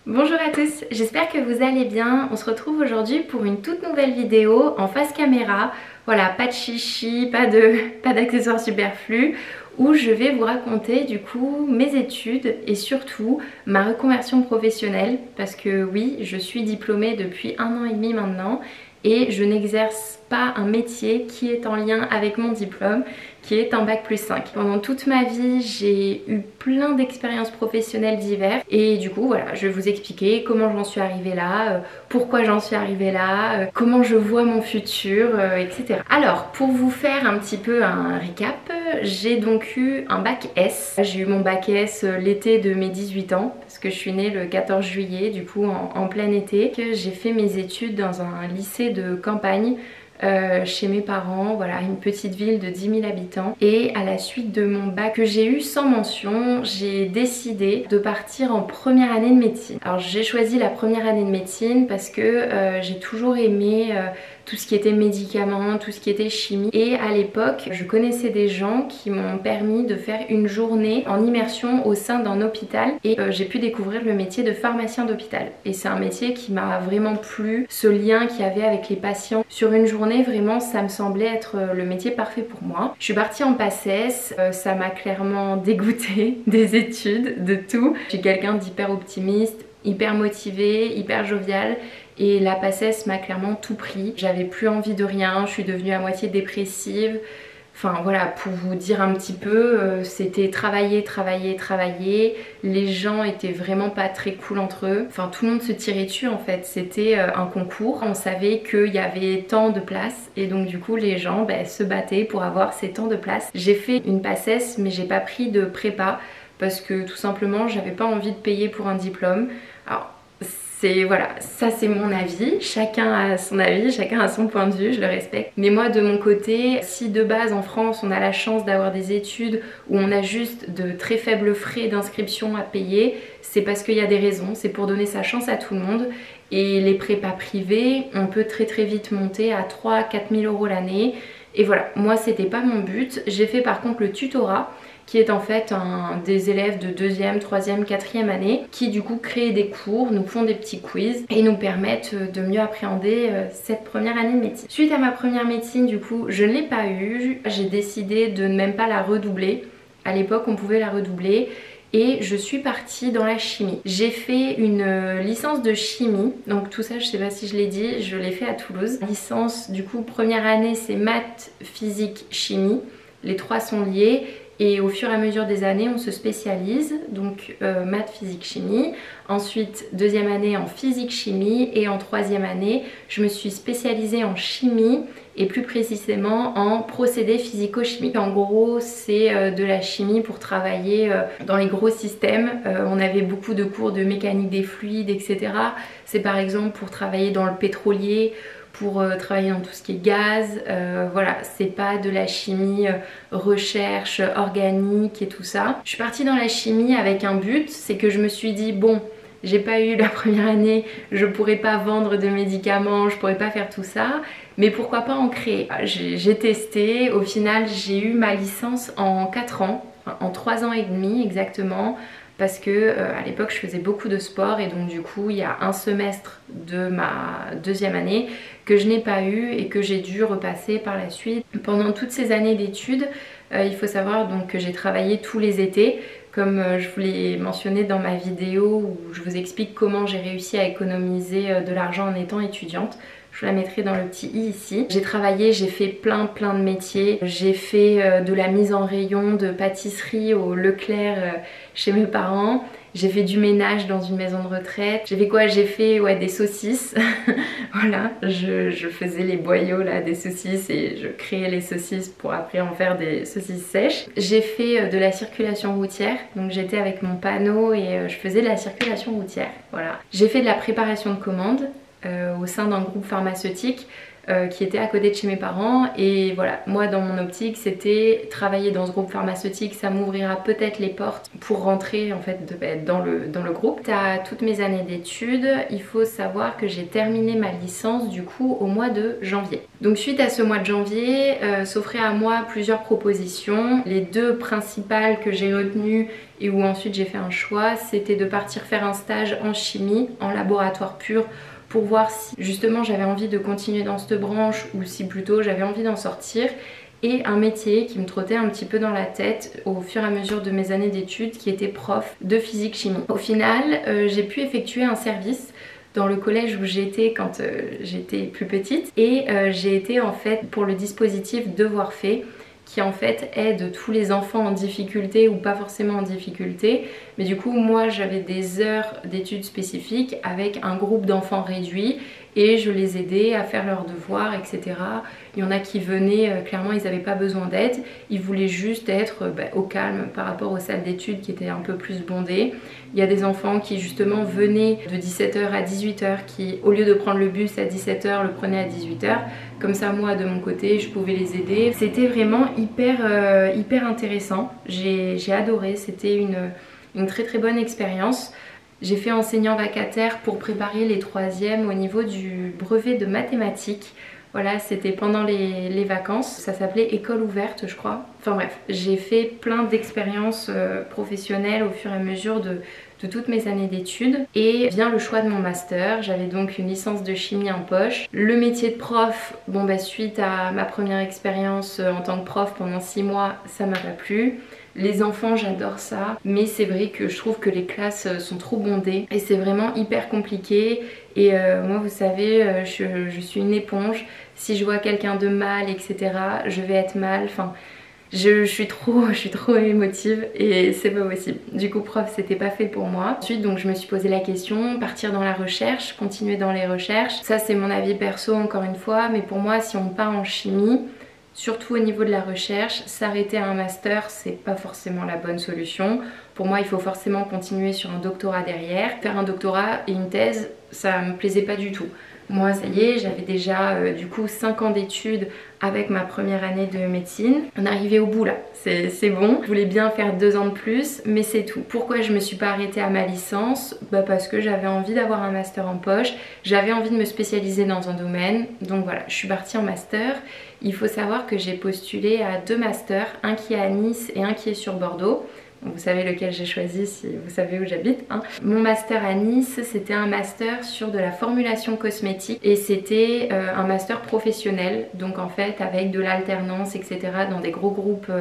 Bonjour à tous, j'espère que vous allez bien. On se retrouve aujourd'hui pour une toute nouvelle vidéo en face caméra. Voilà, pas de chichi, pas d'accessoires superflus, où je vais vous raconter du coup mes études et surtout ma reconversion professionnelle. Parce que oui, je suis diplômée depuis 1 an et demi maintenant et je n'exerce pas un métier qui est en lien avec mon diplôme, qui est un bac+5. Pendant toute ma vie, j'ai eu plein d'expériences professionnelles diverses et du coup voilà, je vais vous expliquer comment j'en suis arrivée là, pourquoi j'en suis arrivée là, comment je vois mon futur, etc. Alors, pour vous faire un petit peu un récap, j'ai donc eu un bac S. J'ai eu mon bac S l'été de mes 18 ans, parce que je suis née le 14 juillet, du coup en plein été. J'ai fait mes études dans un lycée de campagne, chez mes parents, voilà, une petite ville de 10 000 habitants. Et à la suite de mon bac que j'ai eu sans mention, j'ai décidé de partir en première année de médecine. Alors j'ai choisi la première année de médecine parce que j'ai toujours aimé tout ce qui était médicaments, tout ce qui était chimie. Et à l'époque, je connaissais des gens qui m'ont permis de faire une journée en immersion au sein d'un hôpital et j'ai pu découvrir le métier de pharmacien d'hôpital. Et c'est un métier qui m'a vraiment plu, ce lien qu'il y avait avec les patients. Sur une journée, vraiment, ça me semblait être le métier parfait pour moi. Je suis partie en PACES, ça m'a clairement dégoûtée des études, de tout. Je suis quelqu'un d'hyper optimiste, hyper motivée, hyper joviale. Et la PACES m'a clairement tout pris. J'avais plus envie de rien, je suis devenue à moitié dépressive. Enfin voilà, pour vous dire un petit peu, c'était travailler, travailler, travailler. Les gens étaient vraiment pas très cool entre eux. Enfin tout le monde se tirait dessus en fait. C'était un concours. On savait qu'il y avait tant de places et donc du coup les gens se battaient pour avoir ces temps de places. J'ai fait une PACES mais j'ai pas pris de prépa parce que tout simplement j'avais pas envie de payer pour un diplôme. Alors voilà, ça c'est mon avis, chacun a son avis, chacun a son point de vue, je le respecte. Mais moi de mon côté, si de base en France on a la chance d'avoir des études où on a juste de très faibles frais d'inscription à payer, c'est parce qu'il y a des raisons, c'est pour donner sa chance à tout le monde. Et les prépas privés, on peut très vite monter à 3 000 à 4 000 € l'année. Et voilà, moi c'était pas mon but. J'ai fait par contre le tutorat, qui est en fait des élèves de 2e, 3e, 4e année qui du coup créent des cours, nous font des petits quiz et nous permettent de mieux appréhender cette première année de médecine. Suite à ma première médecine du coup, je ne l'ai pas eue, j'ai décidé de ne même pas la redoubler. À l'époque on pouvait la redoubler et je suis partie dans la chimie. J'ai fait une licence de chimie, donc tout ça je sais pas si je l'ai dit, je l'ai fait à Toulouse. Licence du coup première année c'est maths, physique, chimie, les trois sont liés. Et au fur et à mesure des années, on se spécialise, donc maths, physique, chimie. Ensuite, deuxième année en physique, chimie. Et en troisième année, je me suis spécialisée en chimie et plus précisément en procédés physico-chimiques. En gros, c'est de la chimie pour travailler dans les gros systèmes. On avait beaucoup de cours de mécanique des fluides, etc. C'est par exemple pour travailler dans le pétrolier, pour travailler dans tout ce qui est gaz, voilà, c'est pas de la chimie recherche organique et tout ça. Je suis partie dans la chimie avec un but, c'est que je me suis dit bon, j'ai pas eu la première année, je pourrais pas vendre de médicaments, je pourrais pas faire tout ça, mais pourquoi pas en créer. J'ai testé, au final j'ai eu ma licence en 4 ans, en 3 ans et demi exactement, parce que à l'époque je faisais beaucoup de sport et donc du coup il y a un semestre de ma deuxième année que je n'ai pas eu et que j'ai dû repasser par la suite. Pendant toutes ces années d'études, il faut savoir donc que j'ai travaillé tous les étés, comme je vous l'ai mentionné dans ma vidéo où je vous explique comment j'ai réussi à économiser de l'argent en étant étudiante. Je vous la mettrai dans le petit i ici. J'ai travaillé, j'ai fait plein de métiers. J'ai fait de la mise en rayon de pâtisserie au Leclerc chez mes parents. J'ai fait du ménage dans une maison de retraite. J'ai fait quoi? J'ai fait des saucisses. Voilà, je faisais les boyaux là des saucisses et je créais les saucisses pour après en faire des saucisses sèches. J'ai fait de la circulation routière. Donc j'étais avec mon panneau et je faisais de la circulation routière. Voilà. J'ai fait de la préparation de commandes au sein d'un groupe pharmaceutique. qui était à côté de chez mes parents. Et voilà, moi dans mon optique c'était travailler dans ce groupe pharmaceutique, ça m'ouvrira peut-être les portes pour rentrer en fait dans le groupe. À toutes mes années d'études, il faut savoir que j'ai terminé ma licence du coup au mois de janvier. Donc suite à ce mois de janvier, s'offraient à moi plusieurs propositions. Les deux principales que j'ai retenues et où ensuite j'ai fait un choix, c'était de partir faire un stage en chimie, en laboratoire pur, pour voir si justement j'avais envie de continuer dans cette branche ou si plutôt j'avais envie d'en sortir, et un métier qui me trottait un petit peu dans la tête au fur et à mesure de mes années d'études qui était prof de physique-chimie. Au final, j'ai pu effectuer un service dans le collège où j'étais quand j'étais plus petite, et j'ai été en fait pour le dispositif Devoirs Faits, qui en fait aide tous les enfants en difficulté ou pas forcément en difficulté. Mais du coup moi j'avais des heures d'études spécifiques avec un groupe d'enfants réduit et je les aidais à faire leurs devoirs, etc. Il y en a qui venaient, clairement ils n'avaient pas besoin d'aide, ils voulaient juste être au calme par rapport aux salles d'études qui étaient un peu plus bondées. Il y a des enfants qui justement venaient de 17h à 18h, qui au lieu de prendre le bus à 17h le prenaient à 18h. Comme ça moi de mon côté je pouvais les aider. C'était vraiment hyper intéressant, j'ai adoré, c'était une très très bonne expérience. J'ai fait enseignant vacataire pour préparer les troisièmes au niveau du brevet de mathématiques. Voilà, c'était pendant les vacances, ça s'appelait école ouverte je crois. Enfin bref, j'ai fait plein d'expériences professionnelles au fur et à mesure de toutes mes années d'études, et vient le choix de mon master. J'avais donc une licence de chimie en poche. Le métier de prof, suite à ma première expérience en tant que prof pendant 6 mois, ça m'a pas plu. Les enfants, j'adore ça, mais c'est vrai que je trouve que les classes sont trop bondées et c'est vraiment hyper compliqué. Et moi vous savez, je suis une éponge. Si je vois quelqu'un de mal, etc., je vais être mal. Enfin, je suis trop émotive et c'est pas possible. Du coup prof c'était pas fait pour moi. Ensuite donc je me suis posé la question, partir dans la recherche, continuer dans les recherches. Ça c'est mon avis perso encore une fois, mais pour moi si on part en chimie, surtout au niveau de la recherche, s'arrêter à un master c'est pas forcément la bonne solution. Pour moi il faut forcément continuer sur un doctorat derrière. Faire un doctorat et une thèse ça me plaisait pas du tout. Moi ça y est, j'avais déjà du coup 5 ans d'études avec ma première année de médecine. On arrivait au bout là, c'est bon. Je voulais bien faire 2 ans de plus, mais c'est tout. Pourquoi je me suis pas arrêtée à ma licence? Parce que j'avais envie d'avoir un master en poche, j'avais envie de me spécialiser dans un domaine. Donc voilà, je suis partie en master. Il faut savoir que j'ai postulé à 2 masters, un qui est à Nice et un qui est sur Bordeaux. Vous savez lequel j'ai choisi si vous savez où j'habite, hein. Mon master à Nice, c'était un master sur de la formulation cosmétique et c'était un master professionnel, donc en fait avec de l'alternance, etc. dans des gros groupes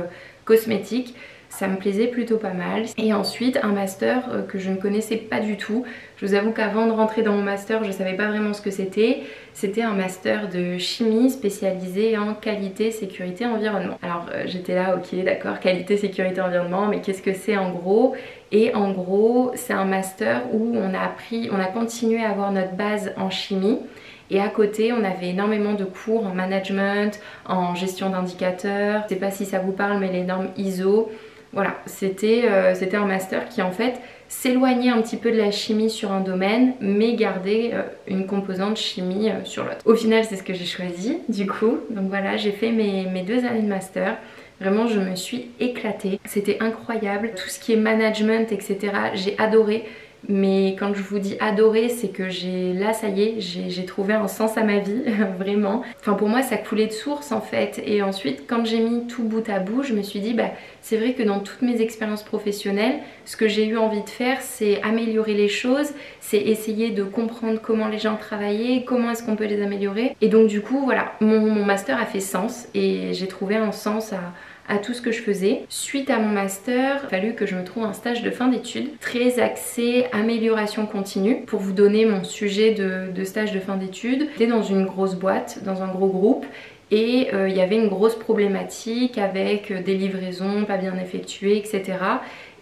cosmétiques. Ça me plaisait plutôt pas mal. Et ensuite un master que je ne connaissais pas du tout. Je vous avoue qu'avant de rentrer dans mon master je savais pas vraiment ce que c'était. C'était un master de chimie spécialisé en qualité, sécurité, environnement. Alors j'étais là, ok d'accord, qualité, sécurité, environnement, mais qu'est-ce que c'est en gros? Et en gros c'est un master où on a continué à avoir notre base en chimie. Et à côté on avait énormément de cours en management, en gestion d'indicateurs. Je sais pas si ça vous parle mais les normes ISO. Voilà, c'était un master qui en fait s'éloignait un petit peu de la chimie sur un domaine mais gardait une composante chimie sur l'autre. Au final c'est ce que j'ai choisi du coup. Donc voilà, j'ai fait mes 2 années de master. Vraiment je me suis éclatée, c'était incroyable. Tout ce qui est management, etc. j'ai adoré. Mais quand je vous dis adorer, c'est que là ça y est, j'ai trouvé un sens à ma vie, vraiment. Enfin pour moi ça coulait de source en fait. Et ensuite quand j'ai mis tout bout à bout, je me suis dit c'est vrai que dans toutes mes expériences professionnelles, ce que j'ai eu envie de faire c'est améliorer les choses, c'est essayer de comprendre comment les gens travaillaient, comment est-ce qu'on peut les améliorer. Et donc du coup voilà, mon master a fait sens et j'ai trouvé un sens à tout ce que je faisais. Suite à mon master, il a fallu que je me trouve un stage de fin d'études très axé amélioration continue. Pour vous donner mon sujet de stage de fin d'études, j'étais dans une grosse boîte, dans un gros groupe, et il y avait une grosse problématique avec des livraisons pas bien effectuées, etc.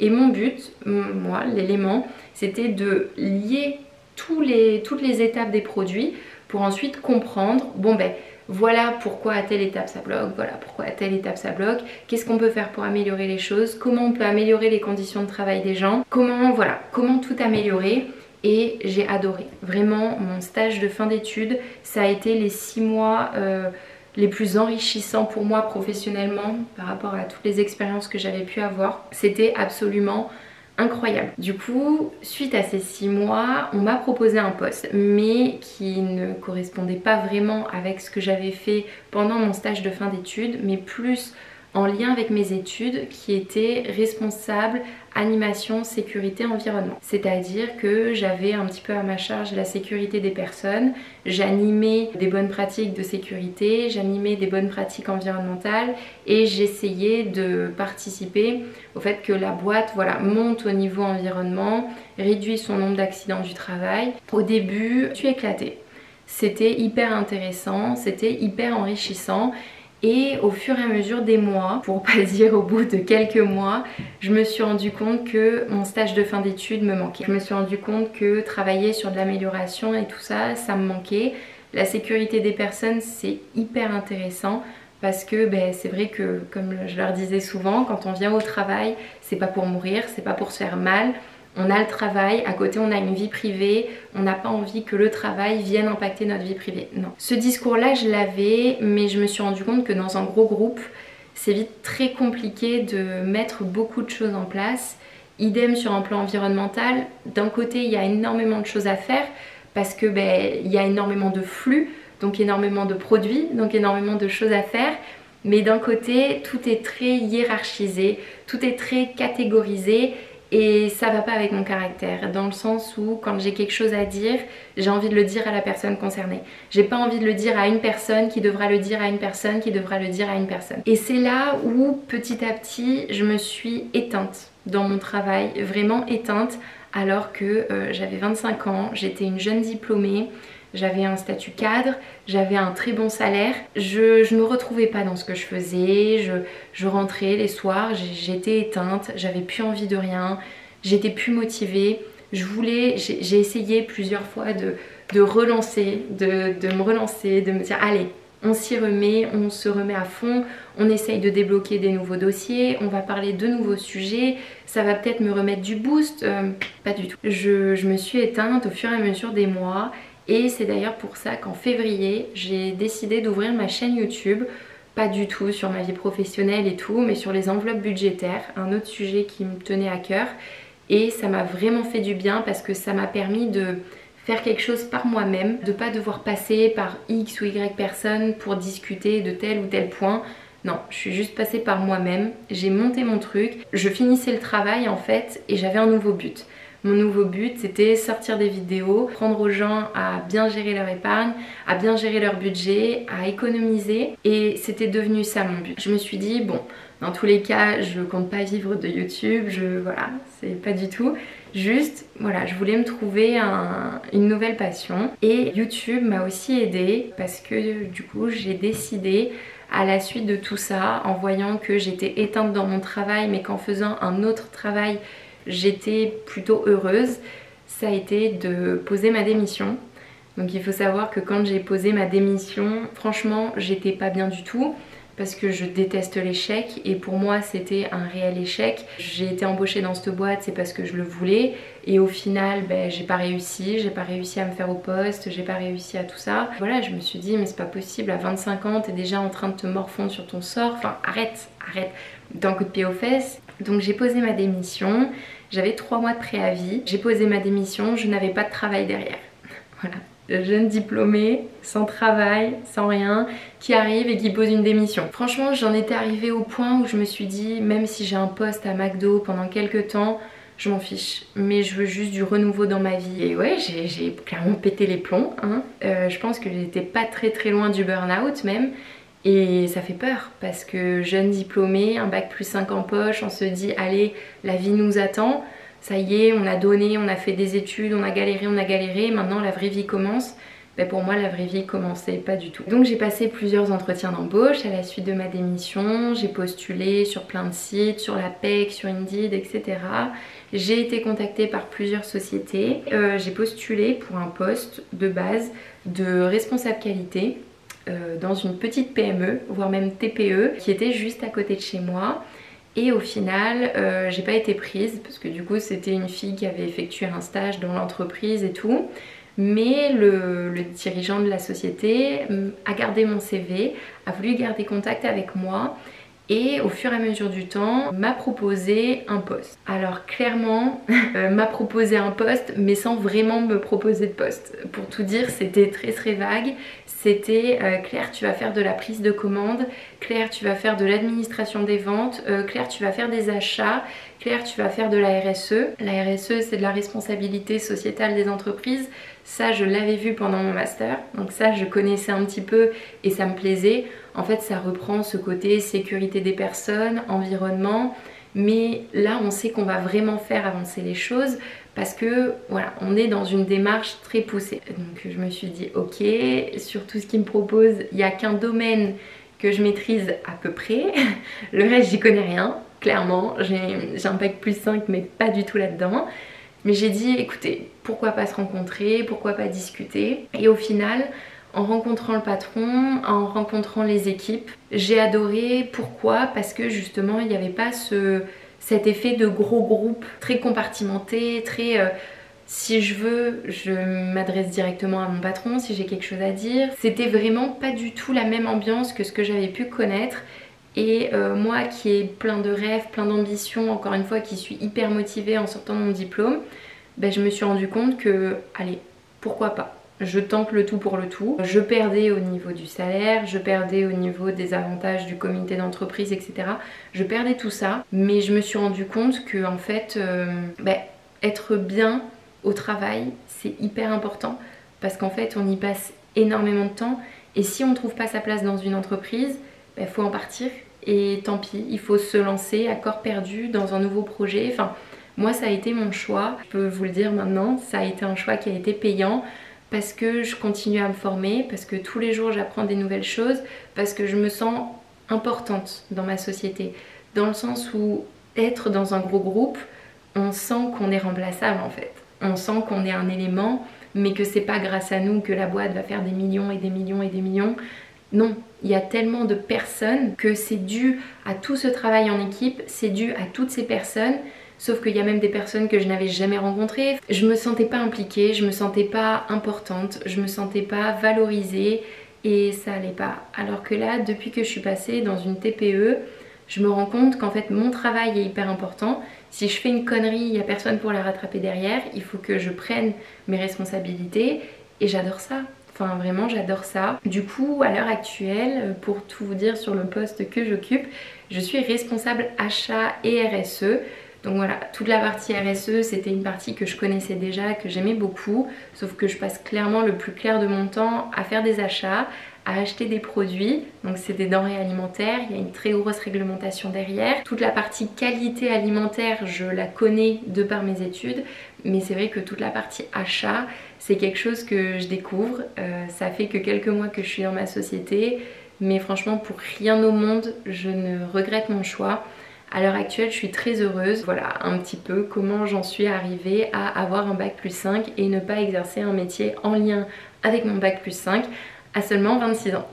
Et mon but, moi, l'élément, c'était de lier toutes les étapes des produits pour ensuite comprendre, voilà pourquoi à telle étape ça bloque, voilà pourquoi à telle étape ça bloque, qu'est-ce qu'on peut faire pour améliorer les choses, comment on peut améliorer les conditions de travail des gens, comment tout améliorer. et j'ai adoré. Vraiment, mon stage de fin d'études, ça a été les 6 mois les plus enrichissants pour moi professionnellement par rapport à toutes les expériences que j'avais pu avoir. C'était absolument incroyable. Du coup, suite à ces 6 mois, on m'a proposé un poste, mais qui ne correspondait pas vraiment avec ce que j'avais fait pendant mon stage de fin d'études, mais plus en lien avec mes études, qui était responsable animation, sécurité, environnement. C'est-à-dire que j'avais un petit peu à ma charge la sécurité des personnes, j'animais des bonnes pratiques de sécurité, j'animais des bonnes pratiques environnementales et j'essayais de participer au fait que la boîte monte au niveau environnement, réduit son nombre d'accidents du travail. Au début, je suis éclatée. C'était hyper intéressant, c'était hyper enrichissant. Et au fur et à mesure des mois, pour pas dire au bout de quelques mois, je me suis rendu compte que mon stage de fin d'études me manquait. Je me suis rendu compte que travailler sur de l'amélioration et tout ça, ça me manquait. La sécurité des personnes, c'est hyper intéressant parce que c'est vrai que, comme je leur disais souvent, quand on vient au travail, c'est pas pour mourir, c'est pas pour se faire mal. On a le travail, à côté on a une vie privée, on n'a pas envie que le travail vienne impacter notre vie privée. Non. Ce discours-là, je l'avais, mais je me suis rendu compte que dans un gros groupe, c'est vite très compliqué de mettre beaucoup de choses en place. Idem sur un plan environnemental, d'un côté il y a énormément de choses à faire parce que il y a énormément de flux, donc énormément de produits, donc énormément de choses à faire. Mais d'un côté, tout est très hiérarchisé, tout est très catégorisé. Et ça va pas avec mon caractère, dans le sens où quand j'ai quelque chose à dire, j'ai envie de le dire à la personne concernée. J'ai pas envie de le dire à une personne qui devra le dire à une personne qui devra le dire à une personne. Et c'est là où petit à petit je me suis éteinte dans mon travail, vraiment éteinte, alors que j'avais 25 ans, j'étais une jeune diplômée. J'avais un statut cadre, j'avais un très bon salaire. Je me retrouvais pas dans ce que je faisais, je rentrais les soirs, j'étais éteinte, j'avais plus envie de rien, j'étais plus motivée. J'ai essayé plusieurs fois de relancer, de me relancer, de me dire allez, on s'y remet, on se remet à fond, on essaye de débloquer des nouveaux dossiers, on va parler de nouveaux sujets, ça va peut-être me remettre du boost, pas du tout. Je me suis éteinte au fur et à mesure des mois. Et c'est d'ailleurs pour ça qu'en février, j'ai décidé d'ouvrir ma chaîne YouTube, pas du tout sur ma vie professionnelle et tout, mais sur les enveloppes budgétaires, un autre sujet qui me tenait à cœur. Et ça m'a vraiment fait du bien parce que ça m'a permis de faire quelque chose par moi-même, de pas devoir passer par X ou Y personnes pour discuter de tel ou tel point. Non, je suis juste passée par moi-même, j'ai monté mon truc, je finissais le travail en fait et j'avais un nouveau but. Mon nouveau but, c'était sortir des vidéos, prendre aux gens à bien gérer leur épargne, à bien gérer leur budget, à économiser. Et c'était devenu ça mon but. Je me suis dit, bon, dans tous les cas, je compte pas vivre de YouTube, voilà, c'est pas du tout. Juste, voilà, je voulais me trouver une nouvelle passion. Et YouTube m'a aussi aidée parce que du coup, j'ai décidé à la suite de tout ça, en voyant que j'étais éteinte dans mon travail, mais qu'en faisant un autre travail, j'étais plutôt heureuse, ça a été de poser ma démission. Donc il faut savoir que quand j'ai posé ma démission, franchement j'étais pas bien du tout parce que je déteste l'échec et pour moi c'était un réel échec. J'ai été embauchée dans cette boîte, c'est parce que je le voulais et au final j'ai pas réussi à me faire au poste, j'ai pas réussi à tout ça. Voilà, je me suis dit mais c'est pas possible, à 25 ans t'es déjà en train de te morfondre sur ton sort, enfin arrête, d'un coup de pied aux fesses. Donc j'ai posé ma démission, j'avais 3 mois de préavis, j'ai posé ma démission, je n'avais pas de travail derrière. Voilà. Jeune diplômée, sans travail, sans rien, qui arrive et qui pose une démission. Franchement, j'en étais arrivée au point où je me suis dit, même si j'ai un poste à McDo pendant quelques temps, je m'en fiche. Mais je veux juste du renouveau dans ma vie. Et ouais, j'ai clairement pété les plombs. Hein. Je pense que j'étais pas très loin du burn-out même. Et ça fait peur parce que jeune diplômée, un bac plus 5 en poche, on se dit, allez, la vie nous attend. Ça y est, on a donné, on a fait des études, on a galéré, maintenant la vraie vie commence. Pour moi la vraie vie commençait pas du tout. Donc j'ai passé plusieurs entretiens d'embauche à la suite de ma démission, j'ai postulé sur plein de sites, sur la PEC, sur Indeed, etc. J'ai été contactée par plusieurs sociétés, j'ai postulé pour un poste de base de responsable qualité dans une petite PME, voire même TPE, qui était juste à côté de chez moi. Et au final, j'ai pas été prise parce que du coup c'était une fille qui avait effectué un stage dans l'entreprise et tout. Mais le dirigeant de la société a gardé mon CV, a voulu garder contact avec moi et au fur et à mesure du temps m'a proposé un poste. Alors clairement m'a proposé un poste mais sans vraiment me proposer de poste. Pour tout dire, c'était très vague. C'était Claire, tu vas faire de la prise de commande, Claire, tu vas faire de l'administration des ventes, Claire, tu vas faire des achats, Claire, tu vas faire de la RSE. La RSE, c'est de la responsabilité sociétale des entreprises. Ça, je l'avais vu pendant mon master, donc ça, je connaissais un petit peu et ça me plaisait. En fait, ça reprend ce côté sécurité des personnes, environnement, mais là, on sait qu'on va vraiment faire avancer les choses parce que voilà, on est dans une démarche très poussée. Donc je me suis dit ok, sur tout ce qu'il me propose, il n'y a qu'un domaine que je maîtrise à peu près, le reste j'y connais rien, clairement, j'ai un bac plus 5 mais pas du tout là-dedans. Mais j'ai dit écoutez, pourquoi pas se rencontrer, pourquoi pas discuter. Et au final, en rencontrant le patron, en rencontrant les équipes, j'ai adoré. Pourquoi? Parce que justement il n'y avait pas cet effet de gros groupe très compartimenté, très si je veux, je m'adresse directement à mon patron si j'ai quelque chose à dire. C'était vraiment pas du tout la même ambiance que ce que j'avais pu connaître. Et moi qui ai plein de rêves, plein d'ambitions, encore une fois qui suis hyper motivée en sortant de mon diplôme, ben, je me suis rendu compte que, allez, pourquoi pas? Je tente le tout pour le tout. Je perdais au niveau du salaire, je perdais au niveau des avantages du comité d'entreprise, etc. Je perdais tout ça, mais je me suis rendu compte que en fait, ben, être bien au travail, c'est hyper important parce qu'en fait, on y passe énormément de temps et si on ne trouve pas sa place dans une entreprise, il faut en partir et tant pis, il faut se lancer à corps perdu dans un nouveau projet. Enfin, moi ça a été mon choix, je peux vous le dire maintenant, ça a été un choix qui a été payant parce que je continue à me former, parce que tous les jours j'apprends des nouvelles choses, parce que je me sens importante dans ma société, dans le sens où être dans un gros groupe, on sent qu'on est remplaçable en fait, on sent qu'on est un élément mais que c'est pas grâce à nous que la boîte va faire des millions et des millions et des millions. Non, il y a tellement de personnes que c'est dû à tout ce travail en équipe, c'est dû à toutes ces personnes, sauf qu'il y a même des personnes que je n'avais jamais rencontrées. Je me sentais pas impliquée, je me sentais pas importante, je me sentais pas valorisée et ça allait pas. Alors que là, depuis que je suis passée dans une TPE, je me rends compte qu'en fait mon travail est hyper important. Si je fais une connerie, il n'y a personne pour la rattraper derrière, il faut que je prenne mes responsabilités et j'adore ça. Enfin vraiment j'adore ça. Du coup à l'heure actuelle, pour tout vous dire sur le poste que j'occupe, je suis responsable achat et RSE. Donc voilà, toute la partie RSE c'était une partie que je connaissais déjà, que j'aimais beaucoup. Sauf que je passe clairement le plus clair de mon temps à faire des achats, à acheter des produits. Donc c'est des denrées alimentaires, il y a une très grosse réglementation derrière. Toute la partie qualité alimentaire je la connais de par mes études. Mais c'est vrai que toute la partie achat, c'est quelque chose que je découvre. Ça fait que quelques mois que je suis dans ma société, mais franchement pour rien au monde, je ne regrette mon choix. À l'heure actuelle, je suis très heureuse. Voilà un petit peu comment j'en suis arrivée à avoir un bac plus 5 et ne pas exercer un métier en lien avec mon bac plus 5 à seulement 26 ans.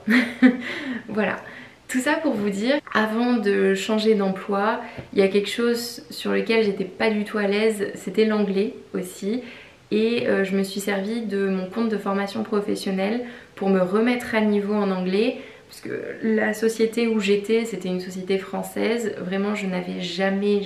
Voilà. Tout ça pour vous dire, avant de changer d'emploi, il y a quelque chose sur lequel j'étais pas du tout à l'aise, c'était l'anglais aussi. Et je me suis servi de mon compte de formation professionnelle pour me remettre à niveau en anglais. Parce que la société où j'étais, c'était une société française. Vraiment, je n'avais jamais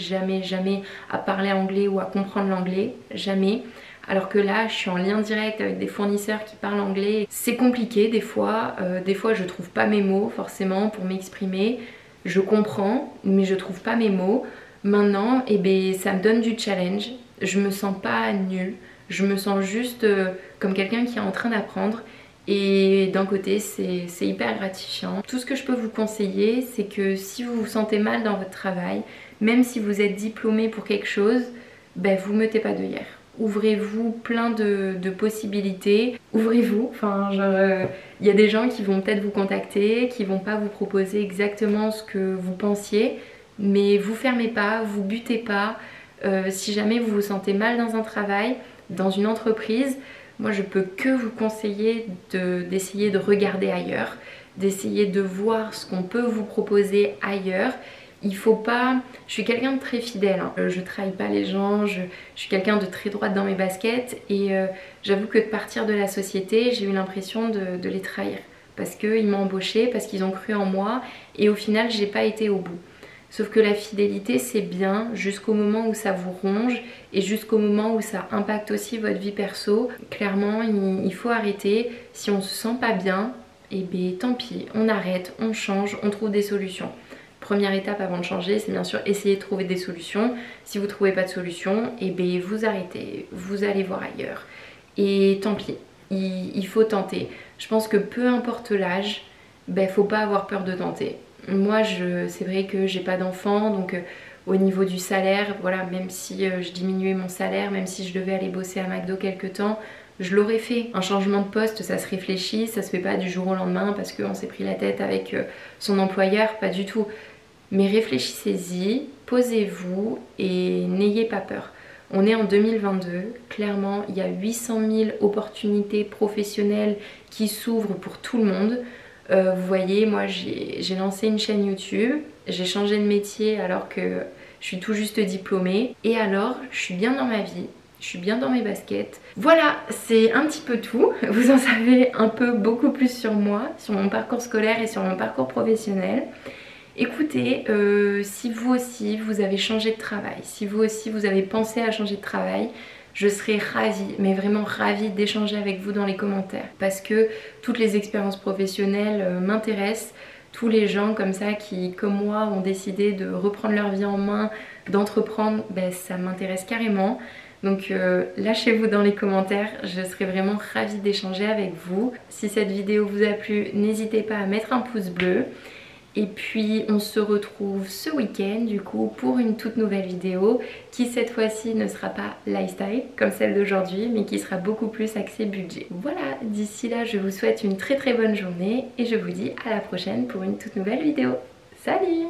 à parler anglais ou à comprendre l'anglais. Jamais. Alors que là, je suis en lien direct avec des fournisseurs qui parlent anglais. C'est compliqué des fois je trouve pas mes mots forcément pour m'exprimer. Je comprends, mais je trouve pas mes mots. Maintenant, eh ben, ça me donne du challenge. Je me sens pas nulle. Je me sens juste comme quelqu'un qui est en train d'apprendre. Et d'un côté, c'est hyper gratifiant. Tout ce que je peux vous conseiller, c'est que si vous vous sentez mal dans votre travail, même si vous êtes diplômé pour quelque chose, ben, vous mettez pas d'œillères. Ouvrez-vous plein de possibilités, ouvrez-vous, enfin genre y a des gens qui vont peut-être vous contacter, qui vont pas vous proposer exactement ce que vous pensiez, mais vous fermez pas, vous butez pas. Si jamais vous vous sentez mal dans un travail, dans une entreprise, moi je peux que vous conseiller d'essayer de regarder ailleurs, d'essayer de voir ce qu'on peut vous proposer ailleurs. Il faut pas... Je suis quelqu'un de très fidèle, hein. Je trahis pas les gens, je suis quelqu'un de très droite dans mes baskets et j'avoue que de partir de la société, j'ai eu l'impression de les trahir. Parce qu'ils m'ont embauchée, parce qu'ils ont cru en moi et au final j'ai pas été au bout. Sauf que la fidélité c'est bien jusqu'au moment où ça vous ronge et jusqu'au moment où ça impacte aussi votre vie perso. Clairement il faut arrêter, si on se sent pas bien, et bien tant pis, on arrête, on change, on trouve des solutions. Première étape avant de changer, c'est bien sûr essayer de trouver des solutions. Si vous ne trouvez pas de solution, et bien vous arrêtez, vous allez voir ailleurs. Et tant pis, il faut tenter. Je pense que peu importe l'âge, ben faut pas avoir peur de tenter. Moi, c'est vrai que j'ai pas d'enfant, donc au niveau du salaire, voilà, même si je diminuais mon salaire, même si je devais aller bosser à McDo quelque temps, je l'aurais fait. Un changement de poste, ça se réfléchit, ça se fait pas du jour au lendemain parce qu'on s'est pris la tête avec son employeur, pas du tout. Mais réfléchissez-y, posez-vous et n'ayez pas peur. On est en 2022, clairement il y a 800 000 opportunités professionnelles qui s'ouvrent pour tout le monde. Vous voyez, moi j'ai lancé une chaîne YouTube, j'ai changé de métier alors que je suis tout juste diplômée. Et alors, je suis bien dans ma vie, je suis bien dans mes baskets. Voilà, c'est un petit peu tout. Vous en savez un peu beaucoup plus sur moi, sur mon parcours scolaire et sur mon parcours professionnel. Écoutez, si vous aussi vous avez changé de travail, si vous aussi vous avez pensé à changer de travail, je serais ravie, mais vraiment ravie d'échanger avec vous dans les commentaires. Parce que toutes les expériences professionnelles m'intéressent. Tous les gens comme ça qui, comme moi, ont décidé de reprendre leur vie en main, d'entreprendre, ben, ça m'intéresse carrément. Donc lâchez-vous dans les commentaires, je serais vraiment ravie d'échanger avec vous. Si cette vidéo vous a plu, n'hésitez pas à mettre un pouce bleu. Et puis on se retrouve ce week-end du coup pour une toute nouvelle vidéo qui cette fois-ci ne sera pas lifestyle comme celle d'aujourd'hui mais qui sera beaucoup plus axée budget. Voilà, d'ici là je vous souhaite une très bonne journée et je vous dis à la prochaine pour une toute nouvelle vidéo. Salut!